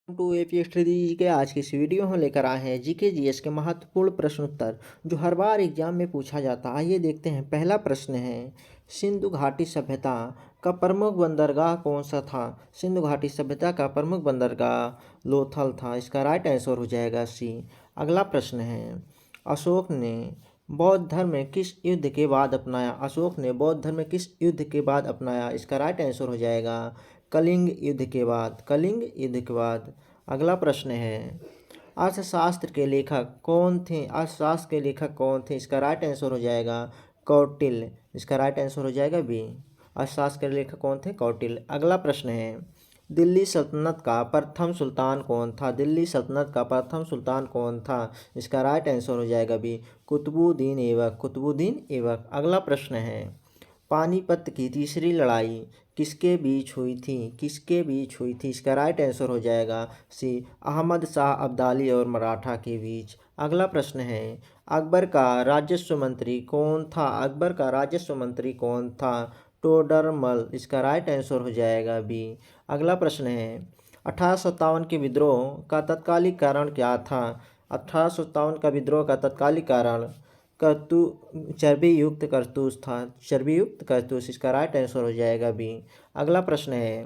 To AP study जी के आज की इस वीडियो में लेकर आए हैं जीके जीएस के महत्वपूर्ण प्रश्न उत्तर जो हर बार एग्जाम में पूछा जाता है। आइए देखते हैं। पहला प्रश्न है, सिंधु घाटी सभ्यता का प्रमुख बंदरगाह कौन सा था? सिंधु घाटी सभ्यता का प्रमुख बंदरगाह लोथल था। इसका राइट आंसर हो जाएगा सी। अगला प्रश्न है, अशोक ने बौद्ध धर्म किस युद्ध के बाद अपनाया? अशोक ने बौद्ध धर्म किस युद्ध के बाद अपनाया? इसका राइट आंसर हो जाएगा कलिंग युद्ध के बाद। कलिंग युद्ध के बाद। अगला प्रश्न है, अर्थशास्त्र के लेखक कौन थे? अर्थशास्त्र के लेखक कौन थे? इसका राइट आंसर हो जाएगा कौटिल्य। इसका राइट आंसर हो जाएगा बी। अर्थशास्त्र के लेखक कौन थे? कौटिल्य। अगला प्रश्न है, दिल्ली सल्तनत का प्रथम सुल्तान कौन था? दिल्ली सल्तनत का प्रथम सुल्तान कौन था? इसका राइट आंसर हो जाएगा बी, कुतुबुद्दीन ऐबक। कुतुबुद्दीन ऐबक। अगला प्रश्न है, पानीपत की तीसरी लड़ाई किसके बीच हुई थी? किसके बीच हुई थी? इसका राइट आंसर हो जाएगा सी, अहमद शाह अब्दाली और मराठा के बीच। अगला प्रश्न है, अकबर का राजस्व मंत्री कौन था? अकबर का राजस्व मंत्री कौन था? टोडरमल। इसका राइट आंसर हो जाएगा बी। अगला प्रश्न है, 1857 के विद्रोह का तत्कालिक कारण क्या था? 1857 का विद्रोह का तत्कालिक कारण करतू चर्बी युक्त कारतूस था। चर्बी युक्त कारतूस। इसका राइट आंसर हो जाएगा बी। अगला प्रश्न है,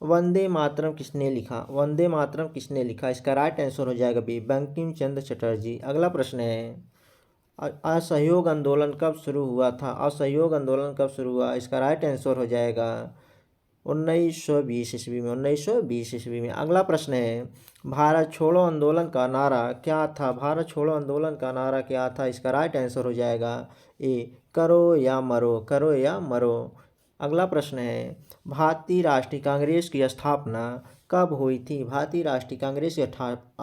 वंदे मातरम किसने लिखा? वंदे मातरम किसने लिखा? इसका राइट आंसर हो जाएगा बी, बंकिम चंद्र चटर्जी। अगला प्रश्न है, असहयोग आंदोलन कब शुरू हुआ था? असहयोग आंदोलन कब शुरू हुआ? इसका राइट आंसर हो जाएगा 1920 ईस्वी में। 1920 ईस्वी में। अगला प्रश्न है, भारत छोड़ो आंदोलन का नारा क्या था? भारत छोड़ो आंदोलन का नारा क्या था? इसका राइट आंसर हो जाएगा ए, करो या मरो। करो या मरो। अगला प्रश्न है, भारतीय राष्ट्रीय कांग्रेस की स्थापना कब हुई थी? भारतीय राष्ट्रीय कांग्रेस की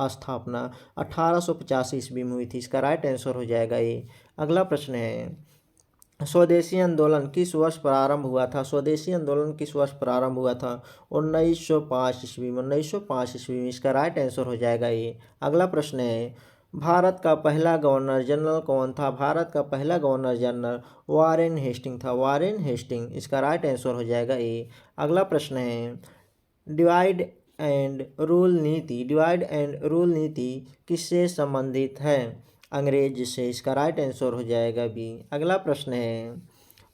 स्थापना 1885 ईस्वी में हुई थी। इसका राइट आंसर हो जाएगा ए। अगला प्रश्न है, स्वदेशी आंदोलन किस वर्ष प्रारंभ हुआ था? स्वदेशी आंदोलन किस वर्ष प्रारंभ हुआ था? 1905 ईस्वी में। 1905 ईस्वी में। इसका राइट आंसर हो जाएगा ये। अगला प्रश्न है, भारत का पहला गवर्नर जनरल कौन था? भारत का पहला गवर्नर जनरल वारेन हेस्टिंग था। Warren Hasting. इसका राइट आंसर हो जाएगा ए। अगला प्रश्न है, डिवाइड एंड रूल नीति। डिवाइड एंड रूल नीति किससे संबंधित है? अंग्रेज से। इसका राइट आंसर हो जाएगा बी। अगला प्रश्न है,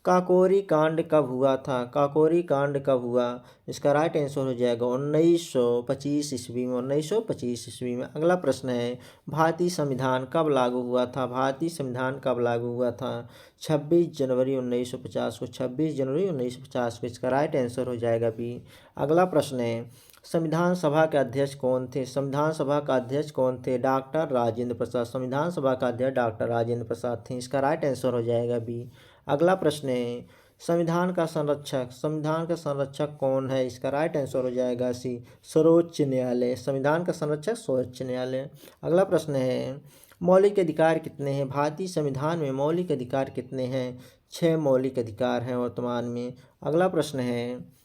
काकोरी कांड कब हुआ था? काकोरी कांड कब हुआ? इसका राइट आंसर हो जाएगा 1925 ईस्वी में। 1925 ईस्वी में। अगला प्रश्न है, भारतीय संविधान कब लागू हुआ था? भारतीय संविधान कब लागू हुआ था? 26 जनवरी 1950 को। 26 जनवरी 1950 को। इसका राइट आंसर हो जाएगा बी। अगला प्रश्न है, संविधान सभा के अध्यक्ष कौन थे? संविधान सभा का अध्यक्ष कौन थे? डॉक्टर राजेंद्र प्रसाद। संविधान सभा का अध्यक्ष डॉक्टर राजेंद्र प्रसाद थे। इसका राइट आंसर हो जाएगा बी। अगला प्रश्न है, संविधान का संरक्षक। संविधान का संरक्षक कौन है? इसका राइट आंसर हो जाएगा सी, सर्वोच्च न्यायालय। संविधान का संरक्षक सर्वोच्च न्यायालय। अगला प्रश्न है, मौलिक अधिकार कितने हैं? भारतीय संविधान में मौलिक अधिकार कितने हैं? 6 मौलिक अधिकार हैं वर्तमान में। अगला प्रश्न है,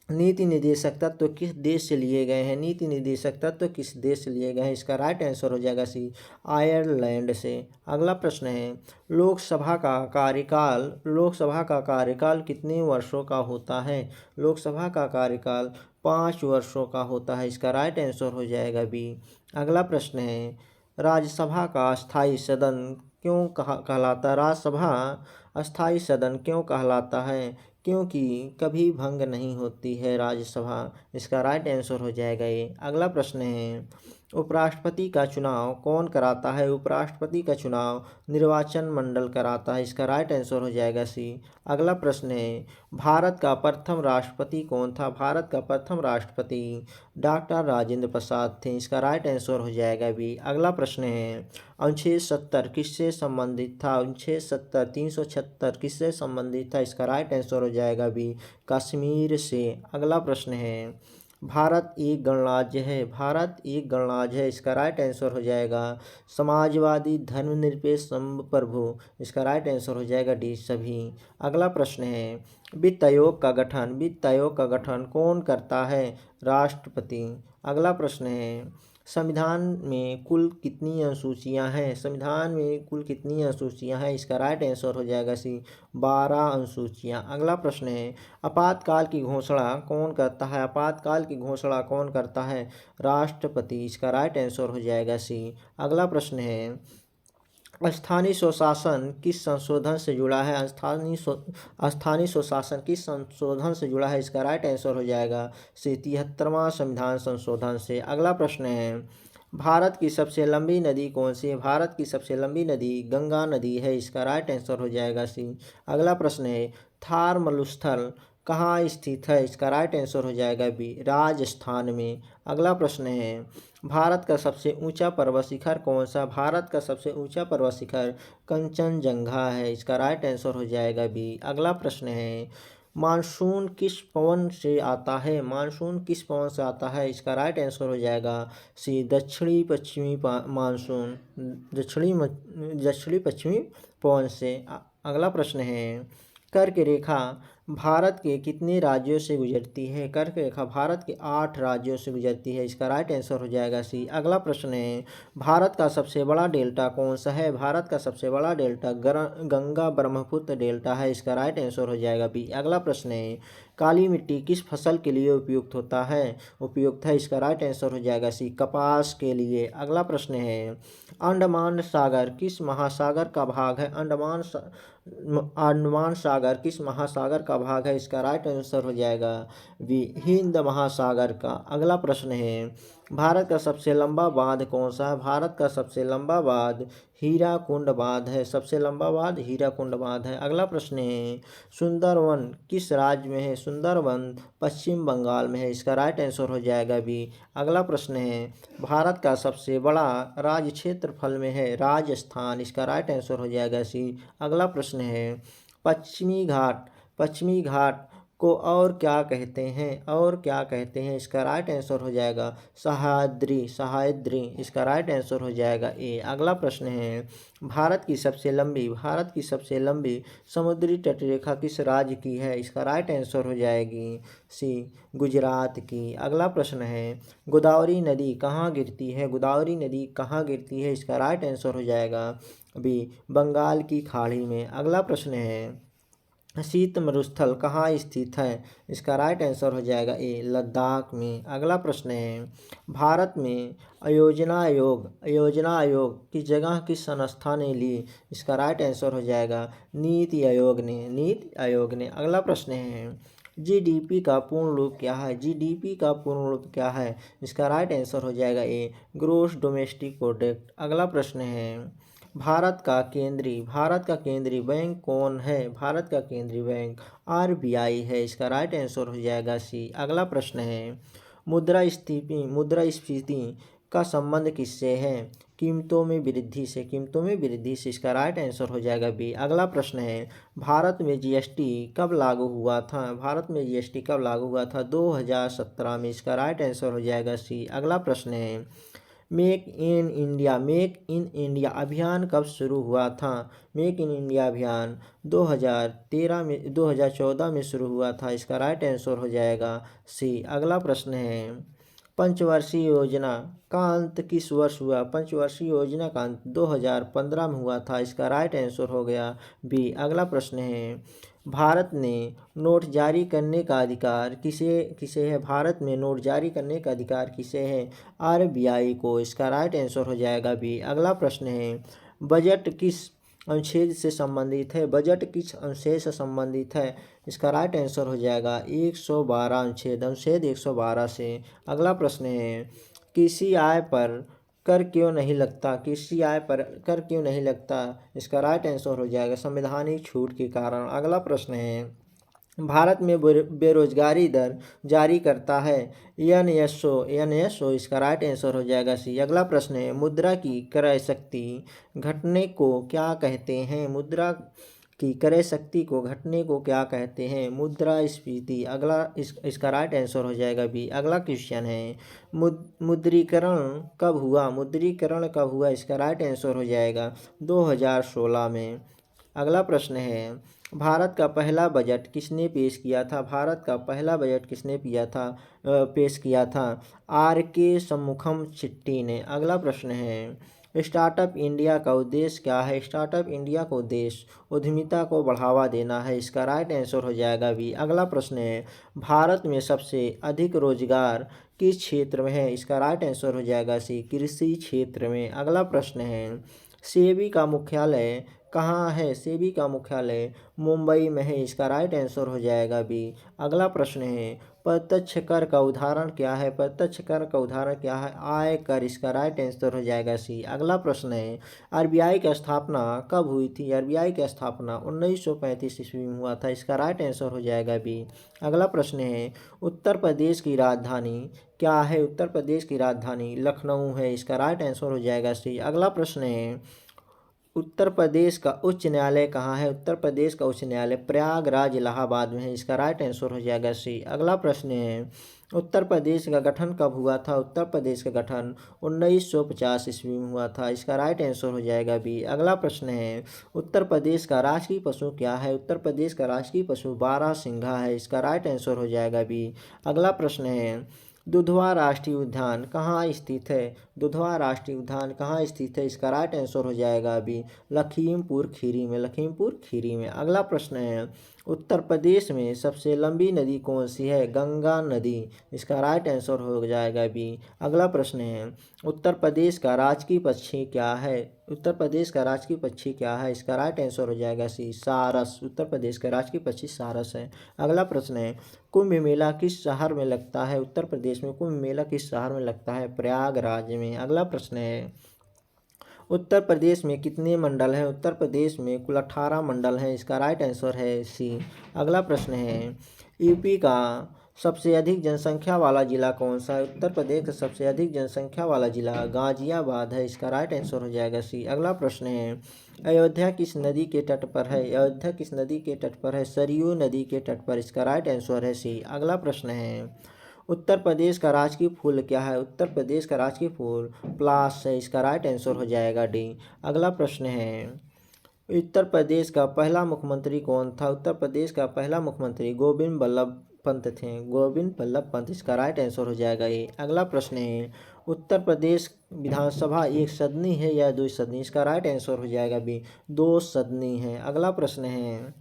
नीति निर्देशक तत्व किस देश से लिए गए हैं? नीति निर्देशक तत्व किस देश से लिए गए हैं? इसका राइट आंसर हो जाएगा सी, आयरलैंड से। अगला प्रश्न है, लोकसभा का कार्यकाल कितने वर्षों का होता है? लोकसभा का कार्यकाल 5 वर्षों का होता है। इसका राइट आंसर हो जाएगा बी। अगला प्रश्न है, राज्यसभा का स्थायी सदन क्यों कहलाता है? राज्यसभा स्थायी सदन क्यों कहलाता है? क्योंकि कभी भंग नहीं होती है राज्यसभा। इसका राइट आंसर हो जाएगा ये। अगला प्रश्न है, उपराष्ट्रपति का चुनाव कौन कराता है? उपराष्ट्रपति का चुनाव निर्वाचन मंडल कराता है। इसका राइट आंसर हो जाएगा सी। अगला प्रश्न है, भारत का प्रथम राष्ट्रपति कौन था? भारत का प्रथम राष्ट्रपति डॉक्टर राजेंद्र प्रसाद थे। इसका राइट आंसर हो जाएगा बी। अगला प्रश्न है, अनुच्छेद 70 किससे संबंधित था? अनुच्छेद 70 376 किससे संबंधित था? इसका राइट आंसर हो जाएगा बी, कश्मीर से। अगला प्रश्न है, भारत एक गणराज्य है। भारत एक गणराज्य है। इसका राइट आंसर हो जाएगा समाजवादी धर्मनिरपेक्ष संप्रभु। इसका राइट आंसर हो जाएगा डी, सभी। अगला प्रश्न है, वित्त आयोग का गठन कौन करता है? राष्ट्रपति। अगला प्रश्न है, संविधान में कुल कितनी अनुसूचियां हैं? संविधान में कुल कितनी अनुसूचियां हैं? इसका राइट आंसर हो जाएगा सी 12 अनुसूचियां। अगला प्रश्न है, आपातकाल की घोषणा कौन करता है? आपातकाल की घोषणा कौन करता है? राष्ट्रपति। इसका राइट आंसर हो जाएगा सी। अगला प्रश्न है, स्थानीय स्वशासन किस संशोधन से जुड़ा है? स्थानीय स्वशासन किस संशोधन से जुड़ा है? इसका राइट आंसर हो जाएगा सी 73वां संविधान संशोधन से। अगला प्रश्न है, भारत की सबसे लंबी नदी कौन सी है? भारत की सबसे लंबी नदी गंगा नदी है। इसका राइट आंसर हो जाएगा सी। अगला प्रश्न है, थार मरुस्थल कहाँ स्थित है? इसका राइट आंसर हो जाएगा बी, राजस्थान में। अगला प्रश्न है, भारत का सबसे ऊंचा पर्वत शिखर कौन सा? भारत का सबसे ऊंचा पर्वत शिखर कंचनजंगा है। इसका राइट आंसर हो जाएगा बी। अगला प्रश्न है, मानसून किस पवन से आता है? मानसून किस पवन से आता है? इसका राइट आंसर हो जाएगा सी, दक्षिणी पश्चिमी मानसून, दक्षिणी पश्चिमी पवन से। अगला प्रश्न है, कर्क रेखा भारत के कितने राज्यों से गुजरती है? कर्क रेखा भारत के 8 राज्यों से गुजरती है। इसका राइट आंसर हो जाएगा सी। अगला प्रश्न है, भारत का सबसे बड़ा डेल्टा कौन सा है? भारत का सबसे बड़ा डेल्टा गंगा ब्रह्मपुत्र डेल्टा है। इसका राइट आंसर हो जाएगा बी। अगला प्रश्न है, काली मिट्टी किस फसल के लिए उपयुक्त होता है? उपयुक्त है। इसका राइट आंसर हो जाएगा सी, कपास के लिए। अगला प्रश्न है, अंडमान सागर किस महासागर का भाग है? अंडमान सागर किस महासागर का भाग है? इसका राइट आंसर हो जाएगा बी, हिंद महासागर का। अगला प्रश्न है, भारत का सबसे लंबा बांध कौन सा है? भारत का सबसे लंबा बांध हीराकुंड बांध है। सबसे लंबा बांध हीराकुंड बांध है। अगला प्रश्न है, सुंदरवन किस राज्य में है? सुंदरवन पश्चिम बंगाल में है। इसका राइट आंसर हो जाएगा बी। अगला प्रश्न है, भारत का सबसे बड़ा राज्य क्षेत्रफल में है? राजस्थान। इसका राइट आंसर हो जाएगा सी। अगला प्रश्न है, पश्चिमी घाट को और क्या कहते हैं? और क्या कहते हैं? इसका राइट आंसर हो जाएगा सह्याद्री। इसका राइट आंसर हो जाएगा ए। अगला प्रश्न है, भारत की सबसे लंबी समुद्री तटरेखा किस राज्य की है? इसका राइट आंसर हो जाएगी सी, गुजरात की। अगला प्रश्न है, गोदावरी नदी कहाँ गिरती है? गोदावरी नदी कहाँ गिरती है? इसका राइट आंसर हो जाएगा बी, बंगाल की खाड़ी में। अगला प्रश्न है, शीत मरुस्थल कहाँ स्थित है? इसका राइट आंसर हो जाएगा ए, लद्दाख में। अगला प्रश्न है, भारत में योजना आयोग की जगह किस संस्था ने ली? इसका राइट आंसर हो जाएगा नीति आयोग ने। अगला प्रश्न है, जीडीपी का पूर्ण रूप क्या है? जीडीपी का पूर्ण रूप क्या है? इसका राइट आंसर हो जाएगा ए, ग्रोस डोमेस्टिक प्रोडक्ट। अगला प्रश्न है, भारत का केंद्रीय बैंक कौन है? भारत का केंद्रीय बैंक आरबीआई है। इसका राइट आंसर हो जाएगा सी। अगला प्रश्न है, मुद्रास्फीति का संबंध किससे है? कीमतों में वृद्धि से। इसका राइट आंसर हो जाएगा बी। अगला प्रश्न है, भारत में जीएसटी कब लागू हुआ था? 2017 में। इसका राइट आंसर हो जाएगा सी। अगला प्रश्न है, मेक इन इंडिया अभियान कब शुरू हुआ था? मेक इन इंडिया अभियान 2014 में शुरू हुआ था। इसका राइट आंसर हो जाएगा सी। अगला प्रश्न है, पंचवर्षीय योजना का अंत किस वर्ष हुआ? पंचवर्षीय योजना का अंत 2015 में हुआ था। इसका राइट आंसर हो गया बी। अगला प्रश्न है, भारत ने नोट जारी करने का अधिकार किसे है? भारत में नोट जारी करने का अधिकार किसे है? आरबीआई को। इसका राइट आंसर हो जाएगा बी। अगला प्रश्न है, बजट किस अनुच्छेद से संबंधित है? इसका राइट आंसर हो जाएगा 112 अनुच्छेद 112 से। अगला प्रश्न है, किसी आय पर कर क्यों नहीं लगता? इसका राइट आंसर हो जाएगा संवैधानिक छूट के कारण। अगला प्रश्न है, भारत में बेरोजगारी दर जारी करता है एनएसओ। इसका राइट आंसर हो जाएगा सी। अगला प्रश्न है, मुद्रा की क्रय शक्ति घटने को क्या कहते हैं? मुद्रास्फीति। अगला इसका राइट आंसर हो जाएगा बी। अगला क्वेश्चन है, मुद्रीकरण कब हुआ? इसका राइट आंसर हो जाएगा 2016 में। अगला प्रश्न है, भारत का पहला बजट किसने पेश किया था? भारत का पहला बजट किसने पेश किया था? आर के शमुखम चिट्टी ने। अगला प्रश्न है, स्टार्टअप इंडिया का उद्देश्य क्या है? स्टार्टअप इंडिया का उद्देश्य उद्यमिता को बढ़ावा देना है। इसका राइट आंसर हो जाएगा बी। अगला प्रश्न है, भारत में सबसे अधिक रोजगार किस क्षेत्र में है? इसका राइट आंसर हो जाएगा सी, कृषि क्षेत्र में। अगला प्रश्न है, सेबी का मुख्यालय कहाँ है? सेबी का मुख्यालय मुंबई में है। इसका राइट आंसर हो जाएगा बी। अगला प्रश्न है, प्रत्यक्ष कर का उदाहरण क्या है? प्रत्यक्ष कर का उदाहरण क्या है? आय कर। इसका राइट आंसर हो जाएगा सी। अगला प्रश्न है, आरबीआई की स्थापना कब हुई थी? आरबीआई की स्थापना 1935 ईस्वी में हुआ था। इसका राइट आंसर हो जाएगा बी। अगला प्रश्न है, उत्तर प्रदेश की राजधानी क्या है? उत्तर प्रदेश की राजधानी लखनऊ है। इसका राइट आंसर हो जाएगा सी। अगला प्रश्न है, उत्तर प्रदेश का उच्च न्यायालय कहाँ है? उत्तर प्रदेश का उच्च न्यायालय प्रयागराज इलाहाबाद में है। इसका राइट आंसर हो जाएगा सी। अगला प्रश्न है, उत्तर प्रदेश का गठन कब हुआ था? उत्तर प्रदेश का गठन 1950 ईस्वी में हुआ था। इसका राइट आंसर हो जाएगा बी। अगला प्रश्न है, उत्तर प्रदेश का राष्ट्रीय पशु क्या है? उत्तर प्रदेश का राष्ट्रीय पशु बारहसिंघा है। इसका राइट आंसर हो जाएगा बी। अगला प्रश्न है, दुधवा राष्ट्रीय उद्यान कहाँ स्थित है? दुधवा राष्ट्रीय उद्यान कहाँ स्थित है? इसका राइट आंसर हो जाएगा अभी लखीमपुर खीरी में। लखीमपुर खीरी में। अगला प्रश्न है, उत्तर प्रदेश में सबसे लंबी नदी कौन सी है? गंगा नदी। इसका राइट आंसर हो जाएगा बी। अगला प्रश्न है, उत्तर प्रदेश का राजकीय पक्षी क्या है? उत्तर प्रदेश का राजकीय पक्षी क्या है? इसका राइट आंसर हो जाएगा सी, सारस। उत्तर प्रदेश का राजकीय पक्षी सारस है। अगला प्रश्न है, कुंभ मेला किस शहर में लगता है? उत्तर प्रदेश में कुंभ मेला किस शहर में लगता है? प्रयागराज में। अगला प्रश्न है, उत्तर प्रदेश में कितने मंडल हैं? उत्तर प्रदेश में कुल 18 मंडल हैं। इसका राइट आंसर है सी। अगला प्रश्न है, यूपी का सबसे अधिक जनसंख्या वाला जिला कौन सा है? उत्तर प्रदेश का सबसे अधिक जनसंख्या वाला जिला गाजियाबाद है। इसका राइट आंसर हो जाएगा सी। अगला प्रश्न है, अयोध्या किस नदी के तट पर है? अयोध्या किस नदी के तट पर है? सरयू नदी के तट पर। इसका राइट आंसर है सी। अगला प्रश्न है, उत्तर प्रदेश का राजकीय फूल क्या है? उत्तर प्रदेश का राजकीय फूल पलाश है। इसका राइट आंसर हो जाएगा डी। अगला प्रश्न है, उत्तर प्रदेश का पहला मुख्यमंत्री कौन था? उत्तर प्रदेश का पहला मुख्यमंत्री गोविंद बल्लभ पंत थे। गोविंद बल्लभ पंत। इसका राइट आंसर हो जाएगा ए। अगला प्रश्न है, उत्तर प्रदेश विधानसभा एक सदनी है या दो सदनी? इसका राइट आंसर हो जाएगा बी, दो सदनी है। अगला प्रश्न है,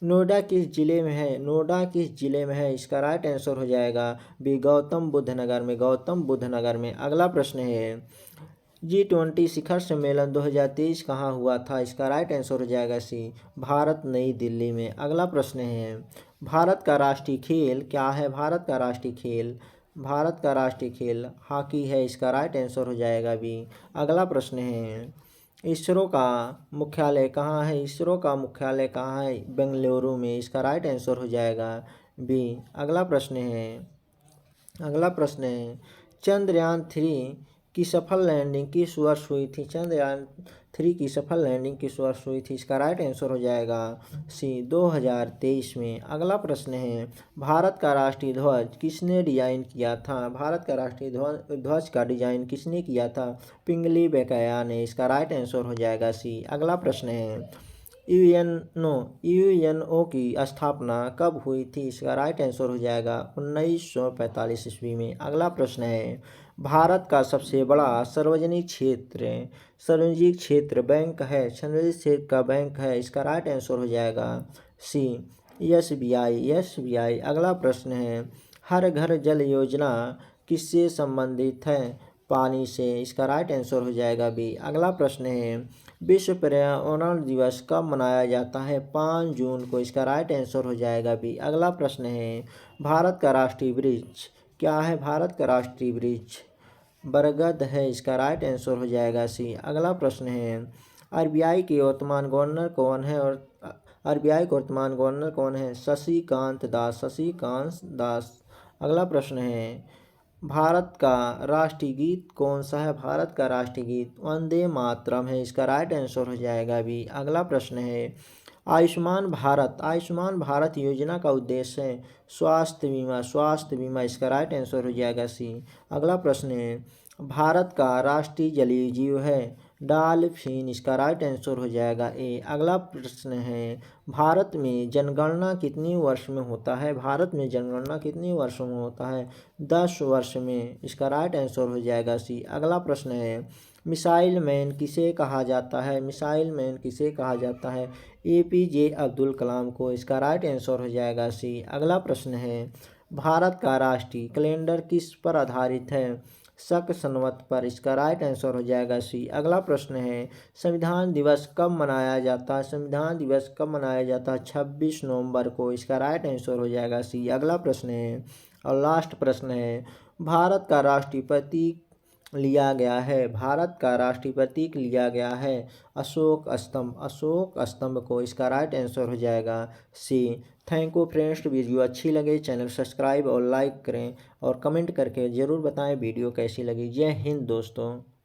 नोएडा किस जिले में है? नोएडा किस जिले में है? इसका राइट आंसर हो जाएगा बी, गौतम बुद्ध नगर में। गौतम बुद्ध नगर में। अगला प्रश्न है, G20 शिखर सम्मेलन 2023 कहाँ हुआ था? इसका राइट आंसर हो जाएगा सी, भारत नई दिल्ली में। अगला प्रश्न है, भारत का राष्ट्रीय खेल क्या है? भारत का राष्ट्रीय खेल हॉकी है। इसका राइट आंसर हो जाएगा बी। अगला प्रश्न है, इसरो का मुख्यालय कहाँ है? इसरो का मुख्यालय कहाँ है? बेंगलुरु में। इसका राइट आंसर हो जाएगा बी। अगला प्रश्न है, चंद्रयान 3 की सफल लैंडिंग किस वर्ष हुई थी? चंद्रयान 3 की सफल लैंडिंग किस वर्ष हुई थी? इसका राइट आंसर हो जाएगा सी, 2023 में। अगला प्रश्न है, भारत का राष्ट्रीय ध्वज किसने डिजाइन किया था? भारत का राष्ट्रीय ध्वज का डिजाइन किसने किया था? पिंगली वेंकैया ने। इसका राइट आंसर हो जाएगा सी। अगला प्रश्न है, यूएनओ की स्थापना कब हुई थी? इसका राइट आंसर हो जाएगा 1945 ईस्वी में। अगला प्रश्न है, भारत का सबसे बड़ा सार्वजनिक क्षेत्र बैंक है। सार्वजनिक क्षेत्र का बैंक है। इसका राइट आंसर हो जाएगा सी, एसबीआई। अगला प्रश्न है, हर घर जल योजना किससे संबंधित है? पानी से। इसका राइट आंसर हो जाएगा बी। अगला प्रश्न है, विश्व पर्यावरण दिवस कब मनाया जाता है? 5 जून को। इसका राइट आंसर हो जाएगा बी। अगला प्रश्न है, भारत का राष्ट्रीय वृक्ष क्या है? भारत का राष्ट्रीय वृक्ष बरगद है। इसका राइट आंसर हो जाएगा सी। अगला प्रश्न है, आरबीआई के वर्तमान गवर्नर कौन है? शशिकांत दास। अगला प्रश्न है, भारत का राष्ट्रीय गीत कौन सा है? भारत का राष्ट्रीय गीत वंदे मातरम है। इसका राइट आंसर हो जाएगा बी। अगला प्रश्न है, आयुष्मान भारत योजना का उद्देश्य है स्वास्थ्य बीमा। इसका राइट आंसर हो जाएगा सी। अगला प्रश्न है, भारत का राष्ट्रीय जलीय जीव है डॉल्फिन, इसका राइट आंसर हो जाएगा ए। अगला प्रश्न है, भारत में जनगणना कितने वर्ष में होता है? भारत में जनगणना कितने वर्षों में होता है? 10 वर्ष में, इसका राइट आंसर हो जाएगा सी। अगला प्रश्न है, मिसाइल मैन किसे कहा जाता है? मिसाइल मैन किसे कहा जाता है? APJ अब्दुल कलाम को, इसका राइट आंसर हो जाएगा सी। अगला प्रश्न है, भारत का राष्ट्रीय कैलेंडर किस पर आधारित है? शक संवत पर, इसका राइट आंसर हो जाएगा सी। अगला प्रश्न है, संविधान दिवस कब मनाया जाता है? संविधान दिवस कब मनाया जाता है? 26 नवंबर को, इसका राइट आंसर हो जाएगा सी। अगला प्रश्न है और लास्ट प्रश्न है, भारत का राष्ट्रीय प्रतीक लिया गया है, भारत का राष्ट्रीय प्रतीक लिया गया है अशोक स्तंभ, अशोक स्तंभ को, इसका राइट आंसर हो जाएगा सी। थैंक यू फ्रेंड्स, वीडियो अच्छी लगे चैनल सब्सक्राइब और लाइक करें और कमेंट करके ज़रूर बताएं वीडियो कैसी लगी। जय हिंद दोस्तों।